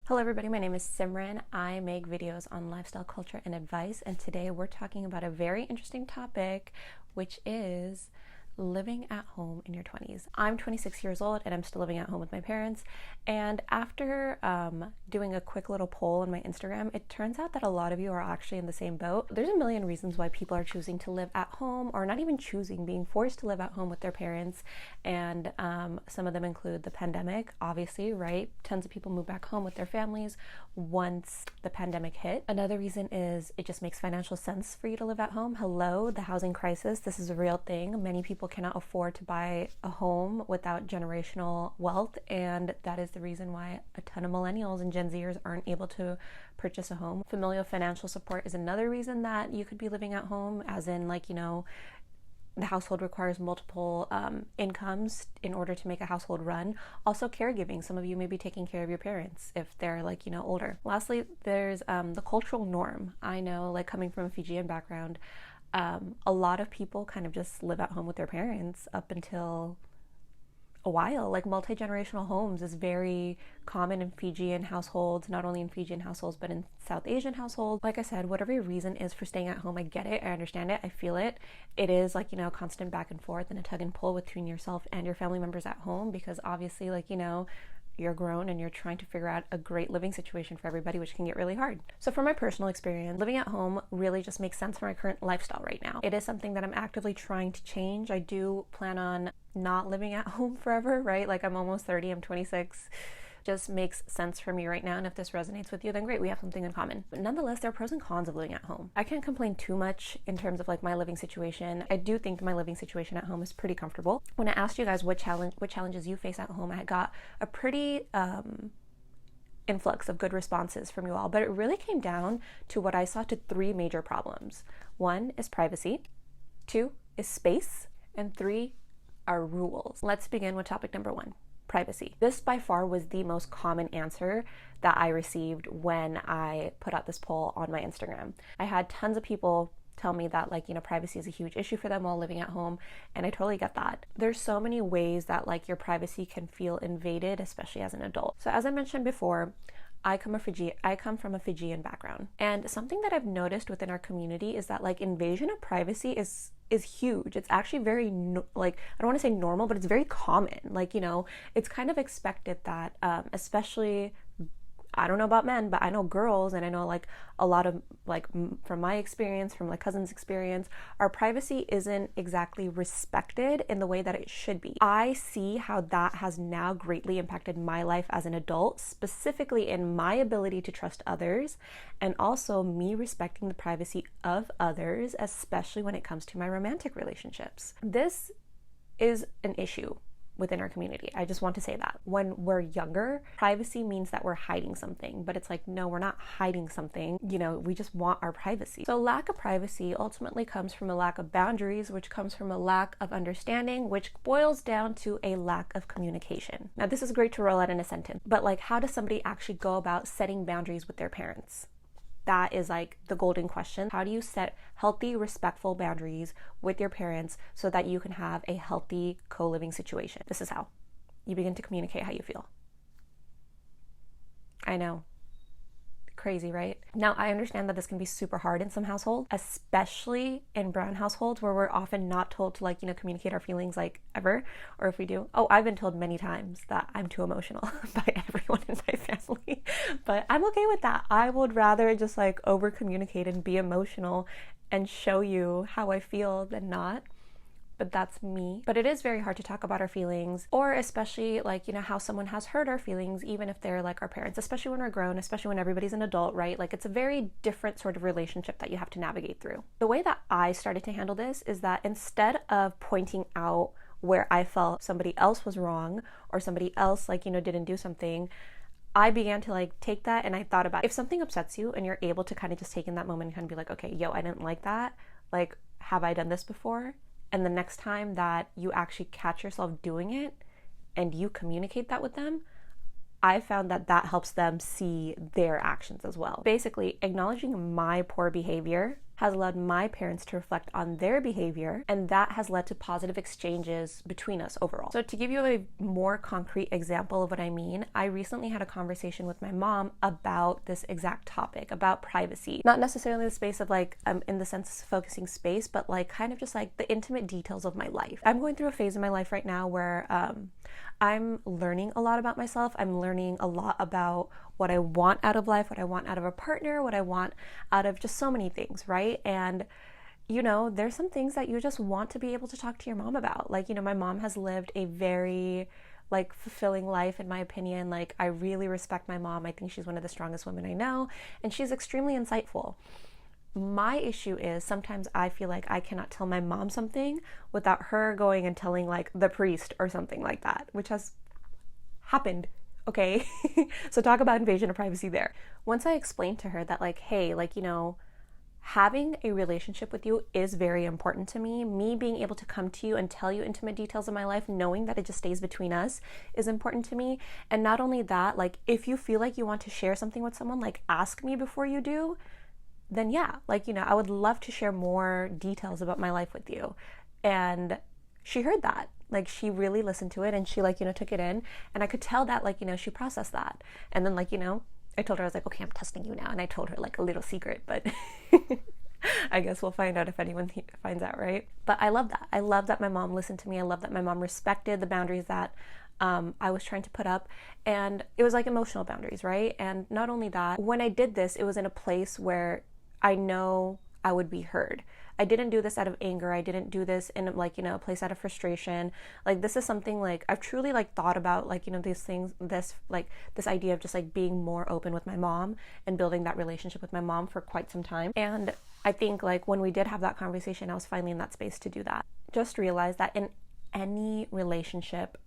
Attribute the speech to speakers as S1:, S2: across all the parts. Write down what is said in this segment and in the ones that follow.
S1: Hello everybody, my name is Simran. I make videos on lifestyle, culture, and advice, and today we're talking about a very interesting topic, which is living at home in your 20s. I'm 26 years old and I'm still living at home with my parents, and after doing a quick little poll on my Instagram, it turns out that a lot of you are actually in the same boat. There's a million reasons why people are choosing to live at home, or not even choosing, being forced to live at home with their parents, and some of them include the pandemic, obviously, right? Tons of people moved back home with their families once the pandemic hit. Another reason is it just makes financial sense for you to live at home. Hello, the housing crisis, this is a real thing. Many people cannot afford to buy a home without generational wealth, and that is the reason why a ton of millennials and Gen Zers aren't able to purchase a home. Familial financial support is another reason that you could be living at home, as in, like, the household requires multiple incomes in order to make a household run. Also, caregiving. Some of you may be taking care of your parents if they're older. Lastly, there's the cultural norm. I know, like, coming from a Fijian background, a lot of people kind of just live at home with their parents up until a while. Like, multi-generational homes is very common in Fijian households, not only in Fijian households, but in South Asian households. Like I said, whatever your reason is for staying at home, I get it, I understand it, I feel it. It is constant back and forth and a tug and pull between yourself and your family members at home, because obviously, you're grown and you're trying to figure out a great living situation for everybody, which can get really hard. So from my personal experience, living at home really just makes sense for my current lifestyle right now. It is something that I'm actively trying to change. I do plan on not living at home forever, right? Like, I'm almost 30, I'm 26. Just makes sense for me right now, and if this resonates with you, then great, we have something in common. But nonetheless, there are pros and cons of living at home. I can't complain too much in terms of my living situation. I do think my living situation at home is pretty comfortable. When I asked you guys what challenges you face at home, I got a pretty influx of good responses from you all, but it really came down to what I saw to three major problems. One is privacy, two is space, and three are rules. Let's begin with topic number one. Privacy. This by far was the most common answer that I received when I put out this poll on my Instagram. I had tons of people tell me that privacy is a huge issue for them while living at home, and I totally get that. There's so many ways that your privacy can feel invaded, especially as an adult. So as I mentioned before, I come from a Fijian background, and something that I've noticed within our community is that invasion of privacy is huge. It's actually very I don't want to say normal, but it's very common. It's kind of expected that especially, I don't know about men, but I know girls, and I know a lot of from my experience, from my cousin's experience, our privacy isn't exactly respected in the way that it should be. I see how that has now greatly impacted my life as an adult, specifically in my ability to trust others, and also me respecting the privacy of others, especially when it comes to my romantic relationships. This is an issue within our community. I just want to say that. When we're younger, privacy means that we're hiding something, but it's no, we're not hiding something. We just want our privacy. So lack of privacy ultimately comes from a lack of boundaries, which comes from a lack of understanding, which boils down to a lack of communication. Now, this is great to roll out in a sentence, but how does somebody actually go about setting boundaries with their parents? That is the golden question. How do you set healthy, respectful boundaries with your parents so that you can have a healthy co-living situation? This is how you begin to communicate how you feel. I know. Crazy, right? Now, I understand that this can be super hard in some households, especially in brown households where we're often not told to communicate our feelings ever, or if we do. Oh, I've been told many times that I'm too emotional by everyone in my family, but I'm okay with that. I would rather just over communicate and be emotional and show you how I feel than not. But that's me. But it is very hard to talk about our feelings, or especially how someone has hurt our feelings, even if they're our parents, especially when we're grown, especially when everybody's an adult, right? It's a very different sort of relationship that you have to navigate through. The way that I started to handle this is that instead of pointing out where I felt somebody else was wrong, or somebody else didn't do something, I began to take that, and I thought about, if something upsets you and you're able to kind of just take in that moment and kind of be okay, yo, I didn't like that. Have I done this before? And the next time that you actually catch yourself doing it and you communicate that with them, I found that helps them see their actions as well. Basically, acknowledging my poor behavior has allowed my parents to reflect on their behavior, and that has led to positive exchanges between us overall. So to give you a more concrete example of what I mean, I recently had a conversation with my mom about this exact topic, about privacy. Not necessarily the space of like, in the sense of focusing space, but like kind of just like the intimate details of my life. I'm going through a phase in my life right now where I'm learning a lot about myself. I'm learning a lot about what I want out of life, what I want out of a partner, what I want out of just so many things, right? And you know, there's some things that you just want to be able to talk to your mom about. Like, you know, my mom has lived a very like fulfilling life, in my opinion. Like, I really respect my mom. I think she's one of the strongest women I know, and she's extremely insightful. My issue is sometimes I feel like I cannot tell my mom something without her going and telling like the priest or something like that, which has happened. Okay. So talk about invasion of privacy there. Once I explained to her that like, hey, like, you know, having a relationship with you is very important to me. Me being able to come to you and tell you intimate details of my life, knowing that it just stays between us, is important to me. And not only that, like if you feel like you want to share something with someone, like ask me before you do, then yeah, like, you know, I would love to share more details about my life with you. And she heard that. Like she really listened to it, and she like, you know, took it in, and I could tell that like, you know, she processed that. And then like, you know, I told her, I was like, okay, I'm testing you now. And I told her like a little secret, but I guess we'll find out if anyone finds out, right? But I love that. I love that my mom listened to me. I love that my mom respected the boundaries that I was trying to put up. And it was like emotional boundaries, right? And not only that, when I did this, it was in a place where I know I would be heard. I didn't do this out of anger. I didn't do this in like, you know, a place out of frustration. Like this is something like I've truly like thought about, like, you know, these things, this idea of just like being more open with my mom and building that relationship with my mom for quite some time. And I think like when we did have that conversation, I was finally in that space to do that. Just realize that in any relationship,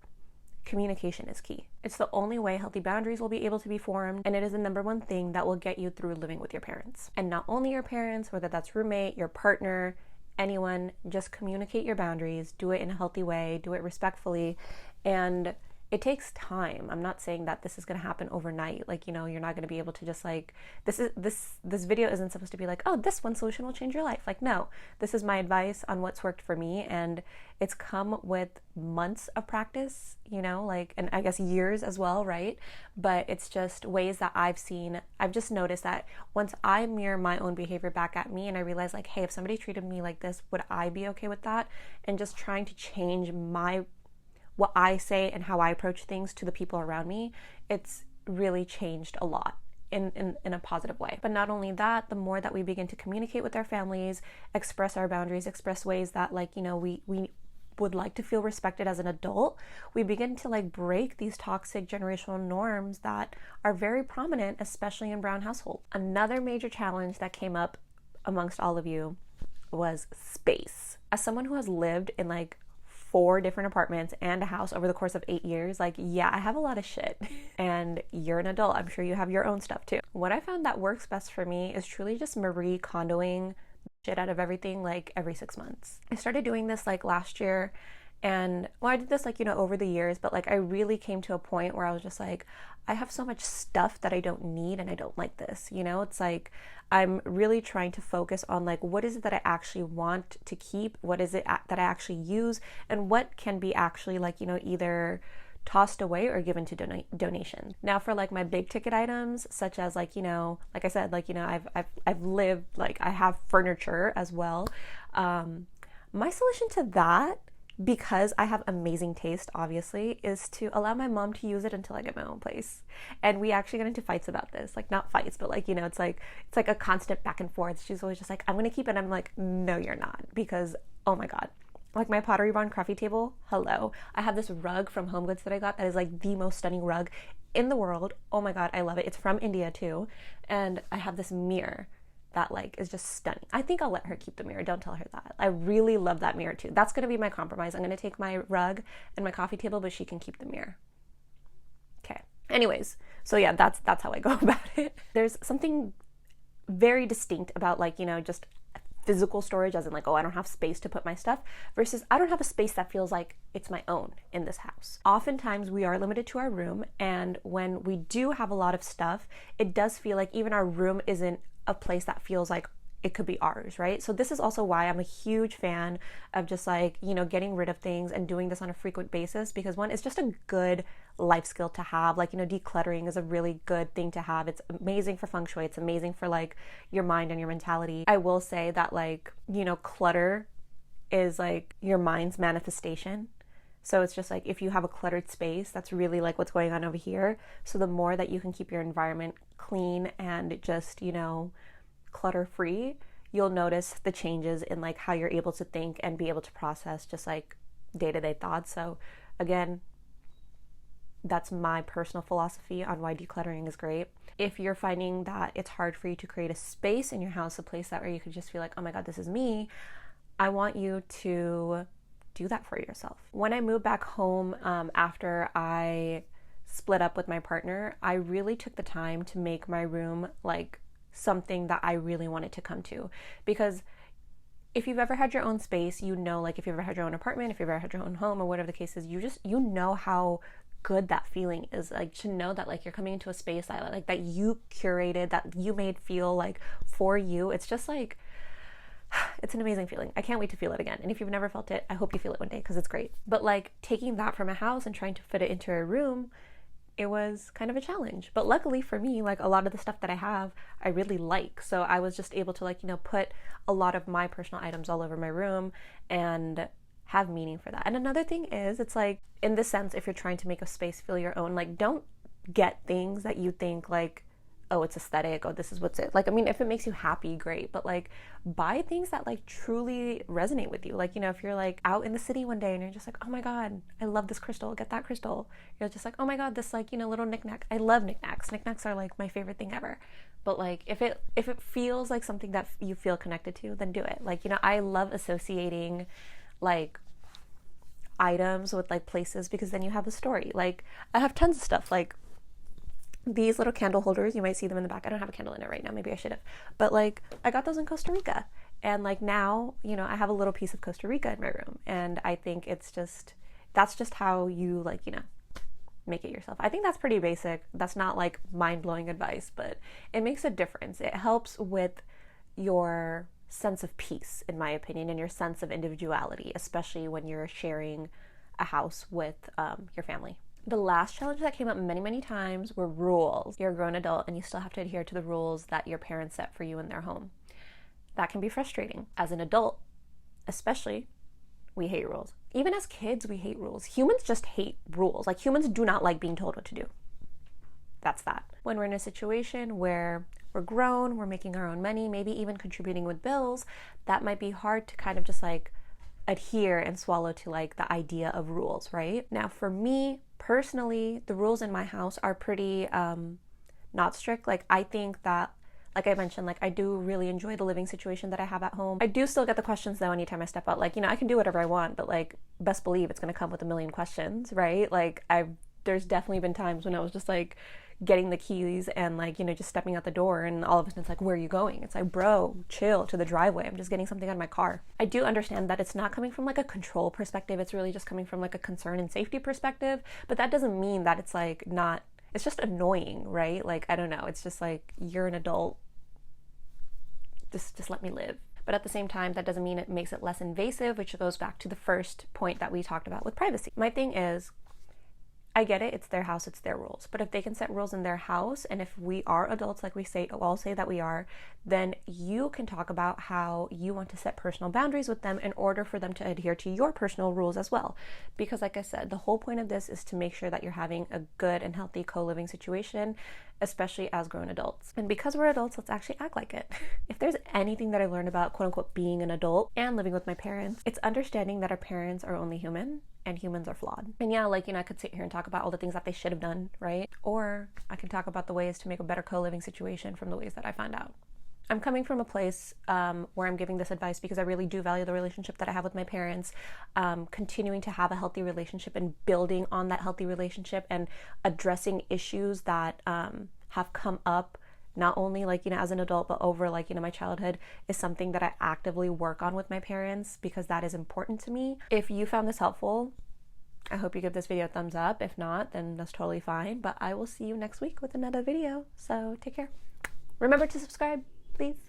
S1: communication is key. It's the only way healthy boundaries will be able to be formed, and it is the number one thing that will get you through living with your parents. And not only your parents, whether that's roommate, your partner, anyone, just communicate your boundaries, do it in a healthy way, do it respectfully, and it takes time. I'm not saying that this is going to happen overnight. Like, you know, you're not going to be able to just like, this video isn't supposed to be like, oh, this one solution will change your life. Like, no, this is my advice on what's worked for me. And it's come with months of practice, you know, like, and I guess years as well, right? But it's just ways that I've seen. I've just noticed that once I mirror my own behavior back at me and I realize like, hey, if somebody treated me like this, would I be okay with that? And just trying to change what I say and how I approach things to the people around me, it's really changed a lot in a positive way. But not only that, the more that we begin to communicate with our families, express our boundaries, express ways that like, you know, we would like to feel respected as an adult, we begin to like break these toxic generational norms that are very prominent, especially in brown households. Another major challenge that came up amongst all of you was space. As someone who has lived in like 4 different apartments and a house over the course of 8 years, like, yeah, I have a lot of shit. And you're an adult. I'm sure you have your own stuff too. What I found that works best for me is truly just Marie Kondoing shit out of everything like every 6 months. I started doing this like last year, and well, I did this like, you know, over the years, but like I really came to a point where I was just like, I have so much stuff that I don't need and I don't like this, you know? It's like I'm really trying to focus on like, what is it that I actually want to keep? What is it that I actually use? And what can be actually like, you know, either tossed away or given to donation. Now for like my big ticket items, such as like, you know, like I said, like, you know, I've lived, like I have furniture as well. My solution to that, because I have amazing taste, obviously, is to allow my mom to use it until I get my own place. And we actually got into fights about this. Like, not fights, but like, you know, it's like a constant back and forth. She's always just like, I'm going to keep it. And I'm like, no, you're not. Because, oh my God. Like my Pottery Barn coffee table, hello. I have this rug from Home Goods that I got that is like the most stunning rug in the world. Oh my God, I love it. It's from India too. And I have this mirror that like is just stunning. I think I'll let her keep the mirror. Don't tell her that. I really love that mirror too. That's going to be my compromise. I'm going to take my rug and my coffee table, but she can keep the mirror. Okay. Anyways, so yeah, that's how I go about it. There's something very distinct about like, you know, just physical storage, as in like, oh, I don't have space to put my stuff, versus I don't have a space that feels like it's my own in this house. Oftentimes we are limited to our room, and when we do have a lot of stuff, it does feel like even our room isn't a place that feels like it could be ours, right? So this is also why I'm a huge fan of just like, you know, getting rid of things and doing this on a frequent basis, because one, it's just a good life skill to have. Like, you know, decluttering is a really good thing to have. It's amazing for feng shui. It's amazing for like your mind and your mentality. I will say that, like, you know, clutter is like your mind's manifestation. So it's just like, if you have a cluttered space, that's really like what's going on over here. So the more that you can keep your environment clean and just, you know, clutter free, you'll notice the changes in like how you're able to think and be able to process just like day-to-day thoughts. So again, that's my personal philosophy on why decluttering is great. If you're finding that it's hard for you to create a space in your house, a place that where you could just feel like, oh my God, this is me, I want you to do that for yourself. When I moved back home after I split up with my partner, I really took the time to make my room like something that I really wanted to come to. Because if you've ever had your own space, you know, like if you've ever had your own apartment, if you've ever had your own home or whatever the case is, you know how good that feeling is, like to know that like you're coming into a space that like that you curated, that you made feel like for you. It's just like, it's an amazing feeling. I can't wait to feel it again. And if you've never felt it, I hope you feel it one day, because it's great. But like taking that from a house and trying to fit it into a room, it was kind of a challenge. But luckily for me, like a lot of the stuff that I have, I really like. So I was just able to like, you know, put a lot of my personal items all over my room and have meaning for that. And another thing is, it's like, in this sense, if you're trying to make a space feel your own, like don't get things that you think like, oh, it's aesthetic, oh, this is what's it. Like, I mean, if it makes you happy, great. But like, buy things that like truly resonate with you. Like, you know, if you're like out in the city one day and you're just like, oh my God, I love this crystal, get that crystal. You're just like, oh my God, this like, you know, little knickknack. I love knickknacks. Knickknacks are like my favorite thing ever. But like, if it feels like something that you feel connected to, then do it. Like, you know, I love associating like items with like places, because then you have a story. Like, I have tons of stuff, like these little candle holders, you might see them in the back. I don't have a candle in it right now, maybe I should have, but like I got those in Costa Rica, and like now, you know, I have a little piece of Costa Rica in my room, and I think it's just, that's just how you like, you know, make it yourself. I think that's pretty basic. That's not like mind-blowing advice, but it makes a difference. It helps with your sense of peace, in my opinion, and your sense of individuality, especially when you're sharing a house with your family. The last challenge that came up many times were rules. You're a grown adult and you still have to adhere to the rules that your parents set for you in their home. That can be frustrating. As an adult, especially, we hate rules. Even as kids, we hate rules. Humans just hate rules. Like, humans do not like being told what to do. That's that. When we're in a situation where we're grown, we're making our own money, maybe even contributing with bills, that might be hard to kind of just like adhere and swallow to like the idea of rules, right? Now, for me personally, the rules in my house are pretty not strict. Like, I think that, like I mentioned, like I do really enjoy the living situation that I have at home. I do still get the questions though anytime I step out. Like, you know, I can do whatever I want, but like, best believe it's going to come with a million questions, right? Like, there's definitely been times when I was just like getting the keys and like, you know, just stepping out the door, and all of a sudden it's like, where are you going? It's like, bro, chill, to the driveway. I'm just getting something out of my car. I do understand that it's not coming from like a control perspective. It's really just coming from like a concern and safety perspective. But that doesn't mean that it's like not, it's just annoying, right? Like, I don't know. It's just like, you're an adult. Just let me live. But at the same time, that doesn't mean it makes it less invasive, which goes back to the first point that we talked about with privacy. My thing is, I get it, it's their house, it's their rules. But if they can set rules in their house, and if we are adults, like we all say that we are, then you can talk about how you want to set personal boundaries with them in order for them to adhere to your personal rules as well. Because like I said, the whole point of this is to make sure that you're having a good and healthy co-living situation, especially as grown adults. And because we're adults, let's actually act like it. If there's anything that I learned about quote unquote being an adult and living with my parents, it's understanding that our parents are only human and humans are flawed. And yeah, like, you know, I could sit here and talk about all the things that they should have done, right? Or I can talk about the ways to make a better co-living situation from the ways that I found out. I'm coming from a place where I'm giving this advice because I really do value the relationship that I have with my parents, continuing to have a healthy relationship and building on that healthy relationship and addressing issues that have come up, not only like, you know, as an adult, but over like, you know, my childhood, is something that I actively work on with my parents because that is important to me. If you found this helpful, I hope you give this video a thumbs up. If not, then that's totally fine. But I will see you next week with another video. So take care. Remember to subscribe, please.